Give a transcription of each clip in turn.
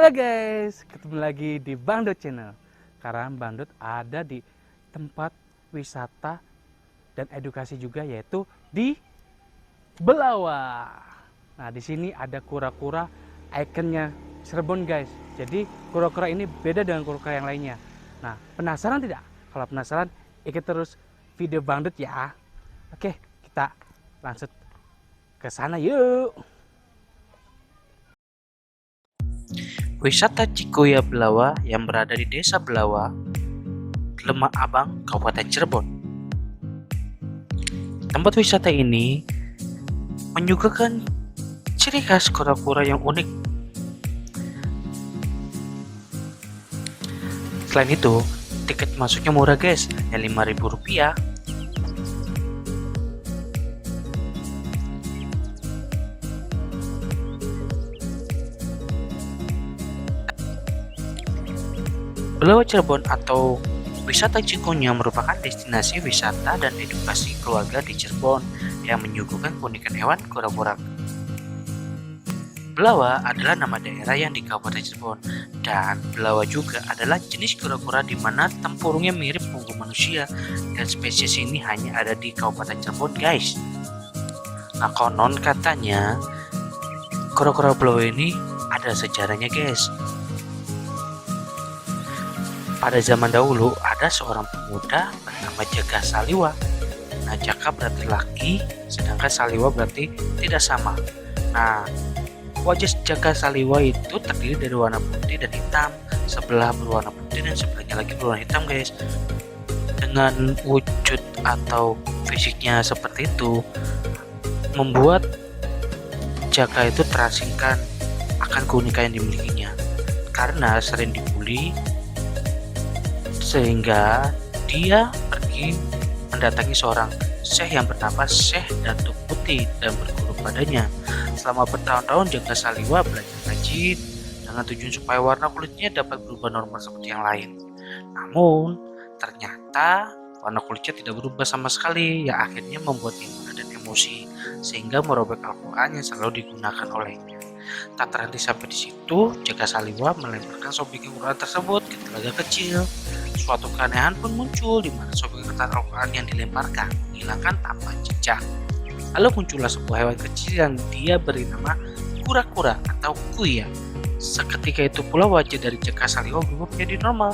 Halo guys, ketemu lagi di Bangdut Channel. Karena Bangdut ada di tempat wisata dan edukasi juga, yaitu di Belawa. Nah, di sini ada kura-kura ikonnya Cirebon guys. Jadi kura-kura ini beda dengan kura-kura yang lainnya. Nah, penasaran tidak? Kalau penasaran, ikut terus video Bangdut ya. Oke, kita langsung ke sana yuk. Wisata Cikuya Belawa yang berada di Desa Belawa, Lemak Abang, Kabupaten Cirebon. Tempat wisata ini menyuguhkan ciri khas kura-kura yang unik. Selain itu, tiket masuknya murah guys, hanya Rp5.000. Belawa Cirebon atau wisata Cikunya merupakan destinasi wisata dan edukasi keluarga di Cirebon yang menyuguhkan keunikan hewan kura-kura. Belawa adalah nama daerah yang di Kabupaten Cirebon, dan Belawa juga adalah jenis kura-kura di mana tempurungnya mirip punggung manusia, dan spesies ini hanya ada di Kabupaten Cirebon guys. Nah, konon katanya kura-kura Belawa ini ada sejarahnya guys. Pada zaman dahulu ada seorang pemuda bernama Jaka Saliwa. Nah, Jaka berarti laki, sedangkan Saliwa berarti tidak sama. Nah, wajah Jaka Saliwa itu terdiri dari warna putih dan hitam, sebelah berwarna putih dan sebelahnya lagi berwarna hitam guys. Dengan wujud atau fisiknya seperti itu, membuat Jaka itu terasingkan akan keunikan yang dimilikinya. Karena sering dibully, sehingga dia pergi mendatangi seorang syekh yang bernama Syekh Datuk Putih dan berguru padanya. Selama bertahun-tahun Jaka Saliwa belajar ngaji dengan tujuan supaya warna kulitnya dapat berubah normal seperti yang lain. Namun ternyata warna kulitnya tidak berubah sama sekali, yang akhirnya membuat marah dan emosi sehingga merobek Al-Quran yang selalu digunakan olehnya. Tak terhenti sampai di situ, Jaka Saliwa melemparkan sobekan Quran tersebut ke telaga kecil. Suatu keanehan pun muncul di mana sobekan kertas Al-Quran yang dilemparkan menghilangkan tanpa jejak. Lalu muncullah sebuah hewan kecil yang dia beri nama kura-kura atau kuya. Seketika itu pula wajah dari Jaka Saliwa berubah menjadi normal.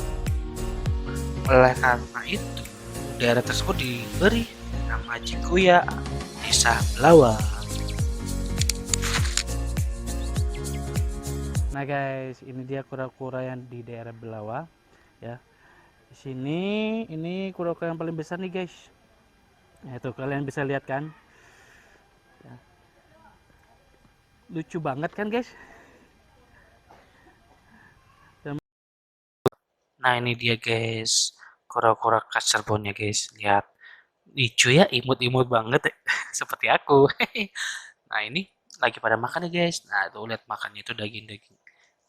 Oleh karena itu, daerah tersebut diberi nama Cikuya, Desa Belawa. Nah guys, ini dia kura-kura yang di daerah Belawa ya. Di sini ini kura-kura yang paling besar nih guys. Nah, itu kalian bisa lihat kan. Ya. Lucu banget kan guys. Dan Nah, ini dia guys, kura-kura khas Cirebonnya guys. Lihat, lucu ya, imut-imut banget ya. Seperti aku. Nah, ini lagi pada makan nih guys. Nah, tuh lihat makannya itu daging-daging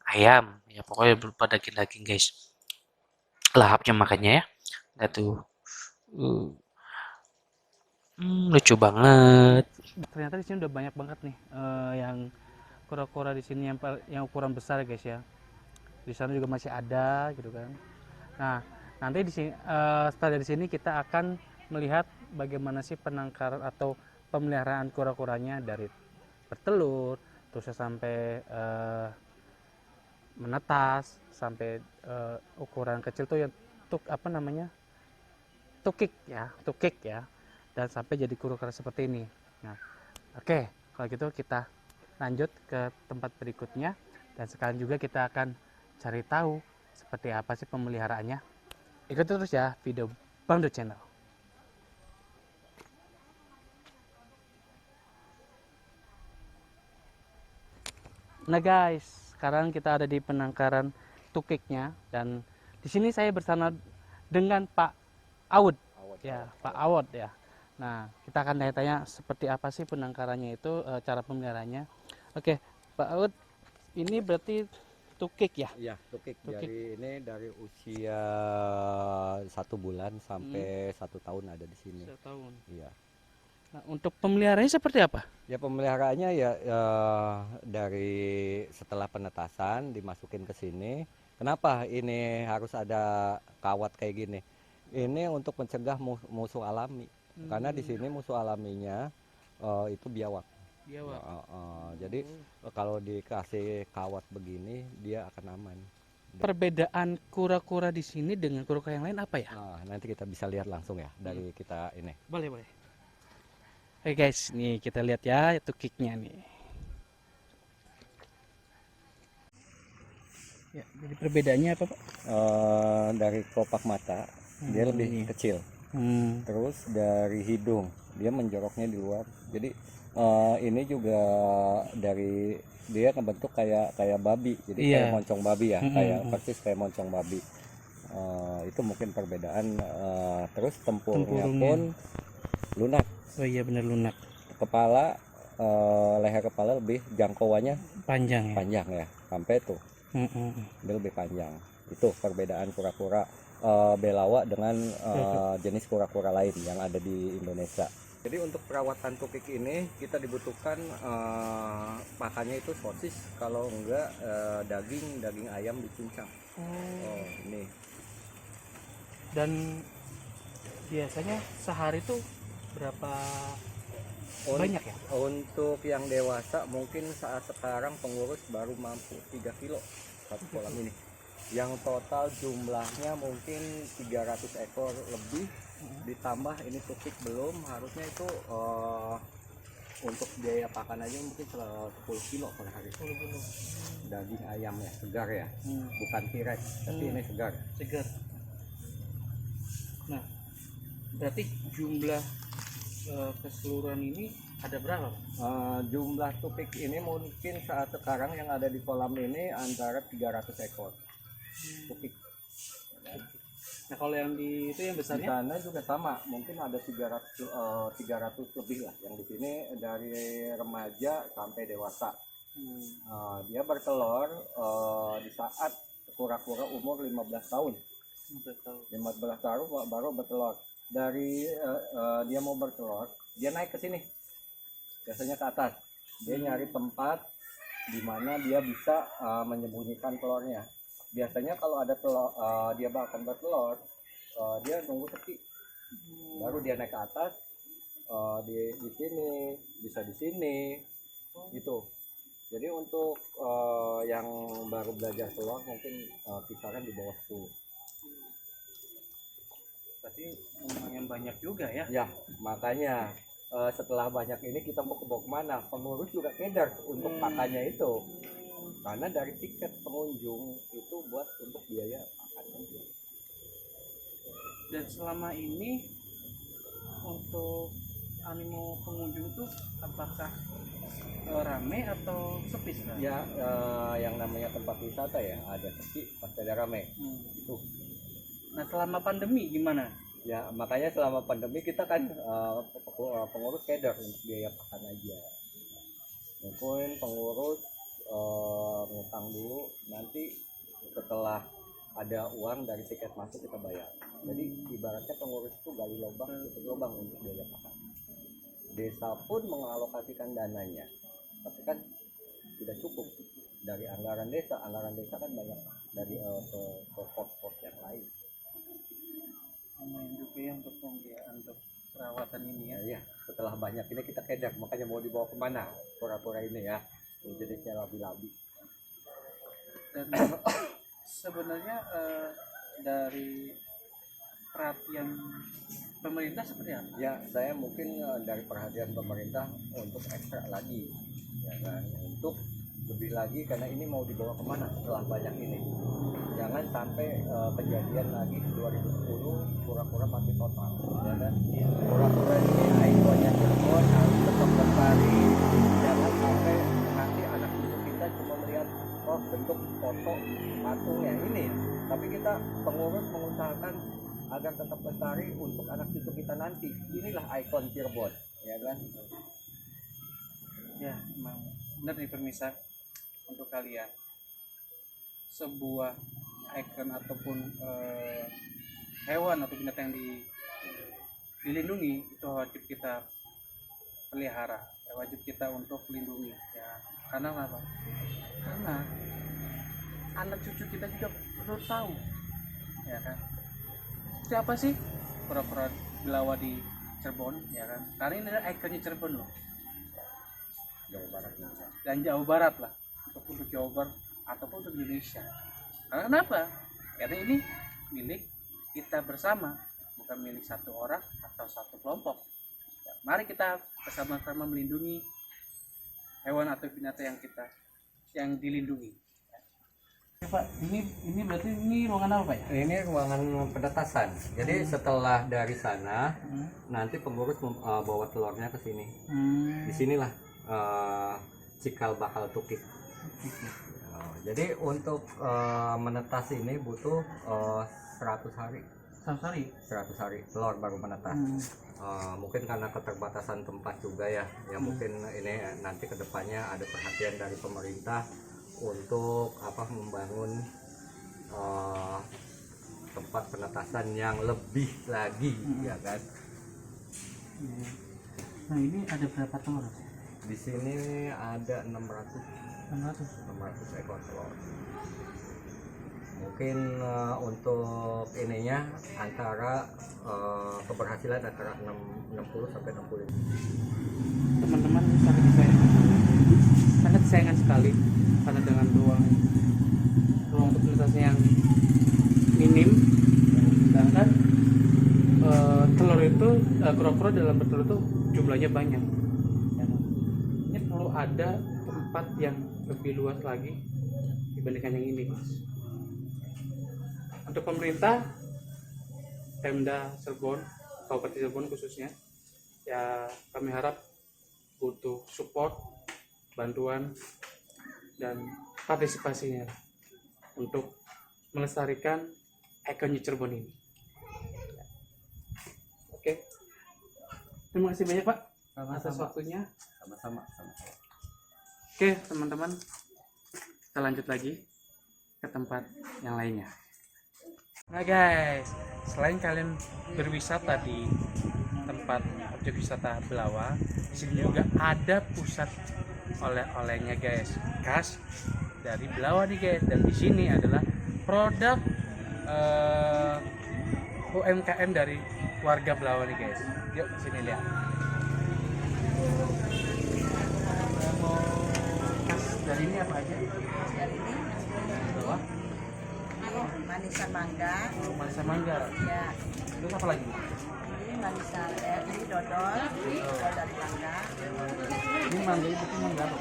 ayam. Ya, pokoknya berupa daging-daging guys. Lahapnya makannya ya. Lihat tuh. Uh, lucu banget. ternyata di sini udah banyak banget nih yang kura-kura di sini yang ukuran besar guys ya. Di sana juga masih ada gitu kan. Nah, nanti di sini setelah dari sini kita akan melihat bagaimana sih penangkaran atau pemeliharaan kura-kuranya dari bertelur terus sampai menetas sampai ukuran kecil tuh yang apa namanya? Tukik ya. Dan sampai jadi kura-kura seperti ini. Nah, oke, kalau gitu kita lanjut ke tempat berikutnya dan sekarang juga kita akan cari tahu seperti apa sih pemeliharaannya. Ikut terus ya video Bangdut Channel. Nah guys, sekarang kita ada di penangkaran tukiknya dan di sini saya bersama dengan Pak Awud. Ya, Pak Awud ya. Nah, kita akan tanya-tanya seperti apa sih penangkarannya itu, cara pemeliharaannya. Oke, Pak Awud, ini berarti tukik ya? Iya, tukik. Tukik. Jadi ini dari usia 1 bulan sampai 1 tahun ada di sini. Setahun. Iya. Nah, untuk pemeliharaannya seperti apa? Ya pemeliharaannya dari setelah penetasan dimasukin ke sini. Kenapa ini harus ada kawat kayak gini? Ini untuk mencegah musuh alami. Karena di sini musuh alaminya itu biawak. Biawak. Jadi kalau dikasih kawat begini dia akan aman. Perbedaan kura-kura di sini dengan kura-kura yang lain apa ya? Nah, nanti kita bisa lihat langsung ya dari kita ini. Boleh, boleh. Oke guys, nih kita lihat ya itu kicknya nih. Ya, jadi perbedaannya apa Pak? Dari kelopak mata dia lebih kecil. Terus dari hidung dia menjoroknya di luar. Jadi ini juga dari dia ngebentuk kayak babi. Jadi kayak moncong babi ya, kayak persis kayak moncong babi. Itu mungkin perbedaan. Terus tempurnya pun lunak. Oh iya benar lunak. Kepala leher kepala lebih jangkauannya Panjang ya. panjang ya, sampai tuh. Dia lebih panjang. Itu perbedaan kura-kura belawa dengan jenis kura-kura lain yang ada di Indonesia. Jadi untuk perawatan tukik ini kita dibutuhkan pakannya itu sosis, kalau enggak daging ayam dicincang. Oh ini. Dan biasanya sehari tuh berapa banyak ya? Untuk yang dewasa mungkin saat sekarang pengurus baru mampu 3 kilo satu kolam ini. Yang total jumlahnya mungkin 300 ekor lebih, ditambah ini tukik belum, harusnya itu untuk biaya pakan aja mungkin 10 kilo per hari. 10 kilo. Daging ayam ya, segar ya, bukan T-Rex, tapi ini segar. Segar. Nah, berarti jumlah keseluruhan ini ada berapa? Jumlah tukik ini mungkin saat sekarang yang ada di kolam ini antara 300 ekor tukik. Nah kalau yang di itu yang Di besarnya? sana juga sama, mungkin ada 300 lebih lah. Yang di sini dari remaja sampai dewasa. Dia bertelur di saat kura-kura umur 15 tahun. 15 tahun baru bertelur. Dari dia mau bertelur, dia naik ke sini, biasanya ke atas. Dia nyari tempat di mana dia bisa menyembunyikan telurnya. Biasanya kalau ada telur, dia akan bertelur, dia nunggu sepi, baru dia naik ke atas. Di sini bisa di sini, gitu. Jadi untuk yang baru belajar telur mungkin kisaran di bawah 10. Berarti lumayan banyak juga ya? Ya, makanya setelah banyak ini kita mau bawa kemana? Pengurus juga keder untuk pakannya itu. Karena dari tiket pengunjung itu buat untuk biaya pakan aja. Dan selama ini untuk animo pengunjung itu apakah rame atau sepi sekarang? Ya, yang namanya tempat wisata ya, ada sepi pasti ada rame. Itu. Nah selama pandemi gimana? Ya makanya selama pandemi kita kan pengurus keder untuk biaya pakan aja. Mungkin pengurus ngutang dulu, nanti setelah ada uang dari tiket masuk kita bayar. Jadi ibaratnya pengurus itu gali lubang, tutup lubang untuk biaya pakan. Desa pun mengalokasikan dananya, tapi kan tidak cukup dari anggaran desa kan banyak dari ke pos-pos yang lain. Lumayan juga ya untuk pembiayaan untuk perawatan ini ya. Ya, setelah banyak ini kita keder, makanya mau dibawa kemana kura-kura ini ya, jenisnya labi-labi. Dan sebenarnya dari perhatian pemerintah seperti apa? Ya, saya mungkin dari perhatian pemerintah untuk ekstra lagi, ya kan, untuk lebih lagi karena ini mau dibawa kemana setelah banyak ini. Jangan sampai kejadian lagi 2010 kura-kura mati total, ya kan? Kura-kura ini ikonnya Cirebon harus tetap lestari. Jangan sampai nanti anak cucu kita cuma melihat bentuk foto patung yang ini, tapi kita pengurus mengusahakan agar tetap lestari untuk anak cucu kita nanti. Inilah ikon Cirebon, ya kan? Ya, memang benar nih pemirsa, untuk kalian sebuah ikon ataupun hewan atau binatang yang dilindungi itu wajib kita pelihara, wajib kita untuk lindungi ya. Karena apa? Karena anak cucu kita juga perlu tahu, ya kan? Siapa sih pura-pura belawa di Cirebon, ya kan? Karena ini adalah ikonnya Cirebon loh, Jawa Barat juga. dan Jawa Barat lah, untuk Jawa Barat ataupun untuk Indonesia. Karena kenapa? Karena ini milik kita bersama, bukan milik satu orang atau satu kelompok. Ya, mari kita bersama-sama melindungi hewan atau binatang yang dilindungi. Ya, Pak, ini berarti ini ruangan apa, Pak ya? Ini ruangan penetasan. Jadi setelah dari sana nanti pengurus bawa telurnya ke sini. Disinilah cikal bakal tukik. Jadi untuk menetas ini butuh 100 hari. 100 hari telur baru menetas. Mungkin karena keterbatasan tempat juga ya mungkin ini nanti kedepannya ada perhatian dari pemerintah untuk membangun tempat penetasan yang lebih lagi, ya kan. Nah, ini ada berapa telur? Di sini ada 600 ekor telur. Mungkin untuk ininya antara keberhasilan antara 60 sampai 65. Teman-teman sangat disayangkan sekali karena dengan ruang untuk penetasan yang minim, sedangkan telur itu kura-kura dalam bertelur itu jumlahnya banyak. Ini perlu ada tempat yang lebih luas lagi dibandingkan yang ini, Mas. Untuk pemerintah, Pemda Cirebon, Kabupaten Cirebon khususnya, ya kami harap butuh support, bantuan, dan partisipasinya untuk melestarikan ikonnya Cirebon ini. Oke, terima kasih banyak Pak atas waktunya. Sama-sama. Oke teman-teman, kita lanjut lagi ke tempat yang lainnya. Nah guys, selain kalian berwisata di tempat objek wisata Belawa, di sini juga ada pusat oleh-olehnya guys, khas dari Belawa nih guys. Dan di sini adalah produk UMKM dari warga Belawa nih guys. Yuk sini lihat. Khas dari ini apa aja? Dari ini Belawa, manisan mangga, manisan mangga. ya. Terus apa lagi? Ini manisan, ini dodol dari mangga. Ini mangga itu mangga apa?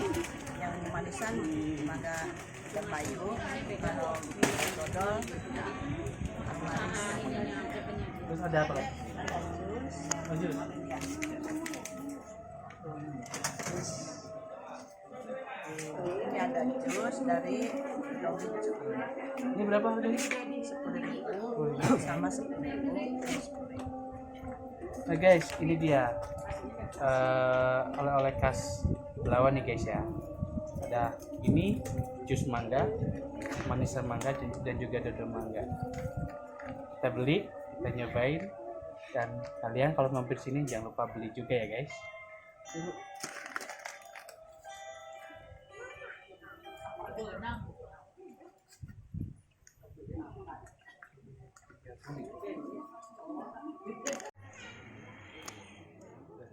Yang manisan mangga dan payu, kalau dodol manis. Terus ada apa lagi? Ada jus, Lanjut. ya. Ini ada jus dari daun hijau. Ini berapa harganya? 10.000 sama 10.000. Nah guys, ini dia oleh-oleh khas Belawan nih guys ya. Ada ini jus mangga, manisan mangga, dan juga dodol mangga. Kita beli, kita nyobain, dan kalian kalau mampir sini jangan lupa beli juga ya guys. Yuk.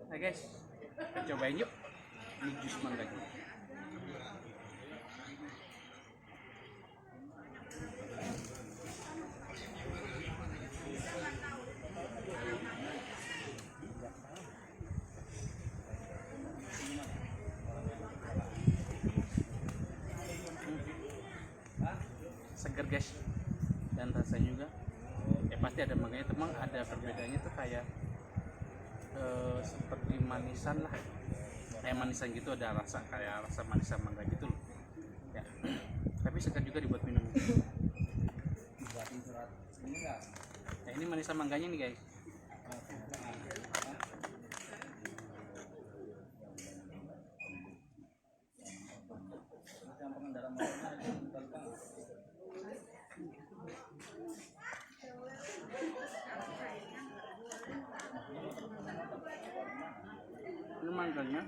Nah guys, kita cobain yuk. Ini jus mangganya. Seger guys, dan rasanya juga ya pasti ada mangganya, teman ada perbedaannya tuh kayak seperti manisan lah, kayak manisan gitu, ada rasa kayak rasa manisan mangga gitu loh ya. Tapi segar juga dibuat minum ya. Ini manisan mangganya nih guys. Ini mangga adanya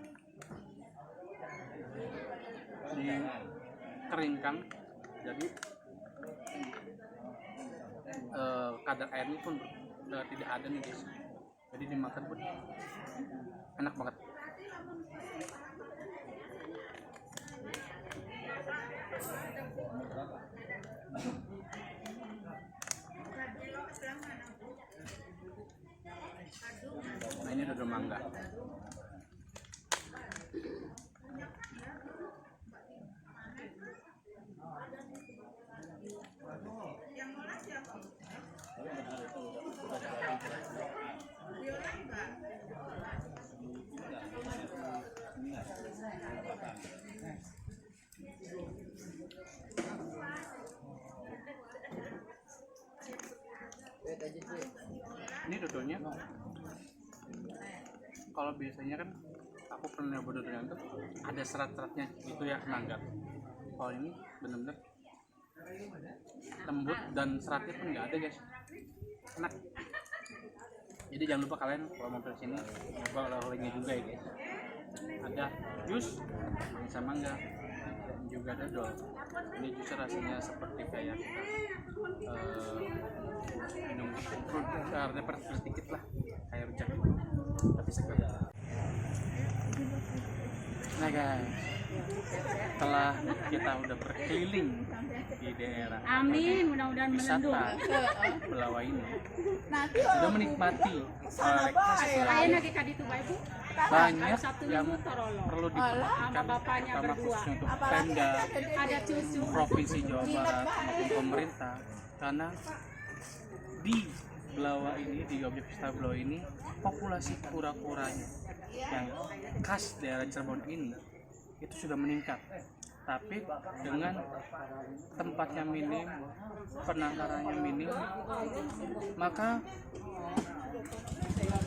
dikeringkan, jadi kadar airnya pun udah tidak ada nih guys, jadi dimakan pun enak banget. Nah, ini dodol mangga. Ini dodolnya, kalau biasanya kan aku pernah nyoba dodolnya tuh ada serat-seratnya gitu ya, nanggat. Kalau ini bener-bener lembut dan seratnya pun nggak ada guys, enak. Jadi jangan lupa kalian kalau mau ke sini coba oleh-olehnya juga ya guys. Ada jus mangsa mangga dan juga dodol. Ini jus rasanya seperti kayak kita minum reper sedikit lah, kayak rujak gitu, tapi segar. Nah guys, setelah kita udah berkeliling di daerah wisata Belawa ini, sudah menikmati banyak yang perlu diperhatikan, terutama khususnya untuk Pemda, Provinsi Jawa Barat maupun pemerintah, karena di Belawa ini, di objek wisata Belawa ini, populasi kura-kuranya yang khas daerah Cirebon ini itu sudah meningkat, tapi dengan tempatnya minim, penangkarannya minim, maka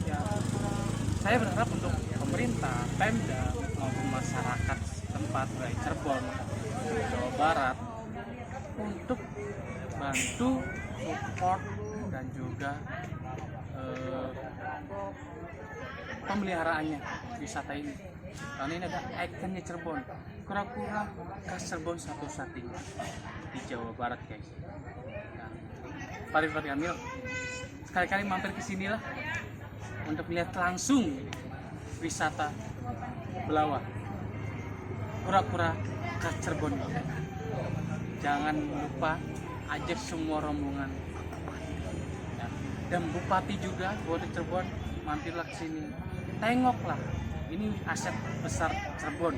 ya saya berharap untuk pemerintah, Pemda maupun masyarakat tempat baik Cirebon, Jawa Barat untuk bantu support dan juga pemeliharaannya wisata ini, karena ini ada ikonnya Cirebon, kura-kura khas Cirebon satu-satunya di Jawa Barat guys. Nah, Pak Ridwan Kamil sekali-kali mampir ke sini lah untuk melihat langsung wisata Belawa, kura-kura khas Cirebon. Jangan lupa ajak semua rombongan ya. Dan Bupati juga buat Cirebon, mampirlah ke sini, tengoklah, ini aset besar Cirebon.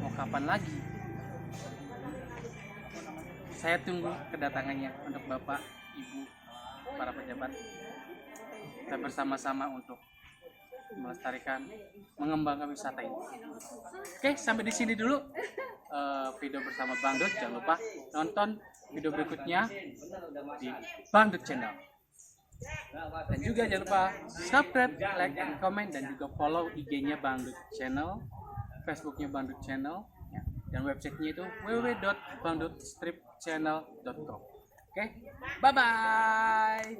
Mau kapan lagi? Saya tunggu kedatangannya untuk Bapak, Ibu, para pejabat. Kita bersama-sama untuk melestarikan, mengembangkan wisata ini. Oke, sampai di sini dulu video bersama Bang Dut. Jangan lupa nonton video berikutnya di Bang Dut Channel. Dan juga jangan lupa subscribe, like, dan komen, dan juga follow IG-nya Bang Dut Channel, Facebook-nya Bang Dut Channel, ya. Dan website-nya itu www.bangdutstripchannel.com. Oke, bye-bye.